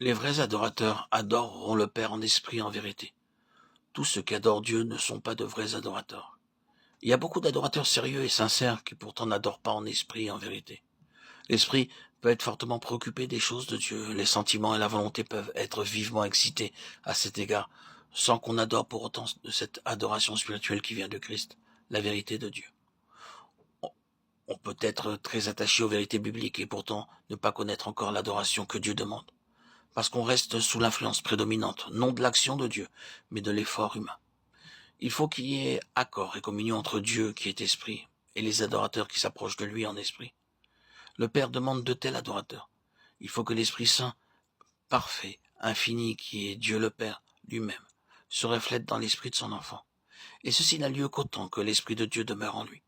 Les vrais adorateurs adoreront le Père en esprit et en vérité. Tous ceux qui adorent Dieu ne sont pas de vrais adorateurs. Il y a beaucoup d'adorateurs sérieux et sincères qui pourtant n'adorent pas en esprit et en vérité. L'esprit peut être fortement préoccupé des choses de Dieu, les sentiments et la volonté peuvent être vivement excités à cet égard, sans qu'on adore pour autant de cette adoration spirituelle qui vient de Christ, la vérité de Dieu. On peut être très attaché aux vérités bibliques et pourtant ne pas connaître encore l'adoration que Dieu demande. Parce qu'on reste sous l'influence prédominante, non de l'action de Dieu, mais de l'effort humain. Il faut qu'il y ait accord et communion entre Dieu qui est esprit et les adorateurs qui s'approchent de lui en esprit. Le Père demande de tels adorateurs. Il faut que l'Esprit Saint, parfait, infini, qui est Dieu le Père lui-même, se reflète dans l'esprit de son enfant. Et ceci n'a lieu qu'autant que l'Esprit de Dieu demeure en lui.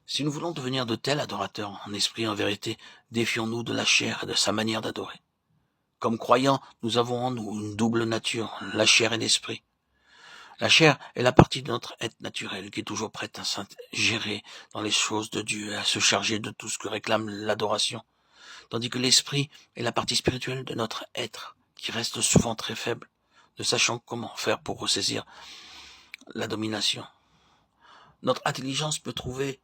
Si nous voulons devenir de tels adorateurs en esprit et en vérité, défions-nous de la chair et de sa manière d'adorer. Comme croyants, nous avons en nous une double nature, la chair et l'esprit. La chair est la partie de notre être naturel qui est toujours prête à s'ingérer dans les choses de Dieu et à se charger de tout ce que réclame l'adoration, tandis que l'esprit est la partie spirituelle de notre être qui reste souvent très faible, ne sachant comment faire pour ressaisir la domination. Notre intelligence peut trouver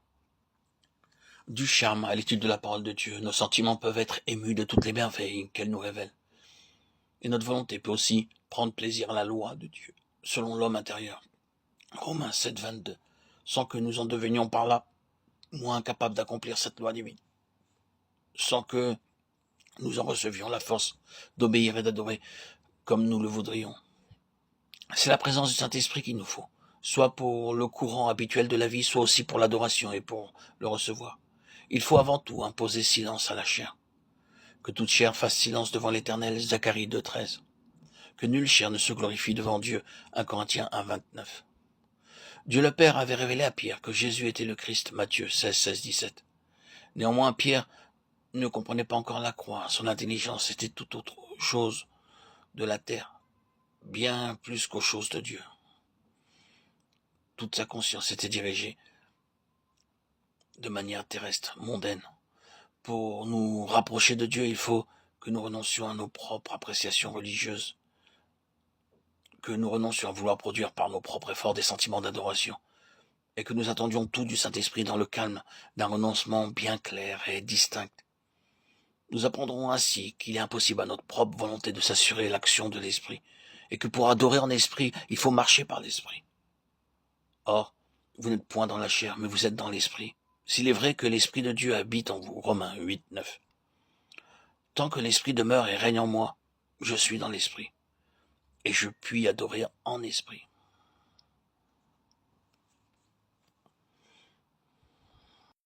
du charme à l'étude de la parole de Dieu, nos sentiments peuvent être émus de toutes les merveilles qu'elle nous révèle, et notre volonté peut aussi prendre plaisir à la loi de Dieu, selon l'homme intérieur. Romains 7, 22. Sans que nous en devenions par là moins incapables d'accomplir cette loi divine. Sans que nous en recevions la force d'obéir et d'adorer comme nous le voudrions. C'est la présence du Saint-Esprit qu'il nous faut, soit pour le courant habituel de la vie, soit aussi pour l'adoration et pour le recevoir. Il faut avant tout imposer silence à la chair. Que toute chair fasse silence devant l'Éternel, Zacharie 2, 13. Que nulle chair ne se glorifie devant Dieu, 1 Corinthiens 1, 29. Dieu le Père avait révélé à Pierre que Jésus était le Christ, Matthieu 16, 16, 17. Néanmoins, Pierre ne comprenait pas encore la croix. Son intelligence était toute autre chose de la terre, bien plus qu'aux choses de Dieu. Toute sa conscience était dirigée de manière terrestre, mondaine. Pour nous rapprocher de Dieu, il faut que nous renoncions à nos propres appréciations religieuses, que nous renoncions à vouloir produire par nos propres efforts des sentiments d'adoration, et que nous attendions tout du Saint-Esprit dans le calme d'un renoncement bien clair et distinct. Nous apprendrons ainsi qu'il est impossible à notre propre volonté de s'assurer l'action de l'Esprit, et que pour adorer en esprit, il faut marcher par l'Esprit. Or, vous n'êtes point dans la chair, mais vous êtes dans l'Esprit. S'il est vrai que l'Esprit de Dieu habite en vous, Romains 8, 9. Tant que l'Esprit demeure et règne en moi, je suis dans l'Esprit, et je puis adorer en esprit.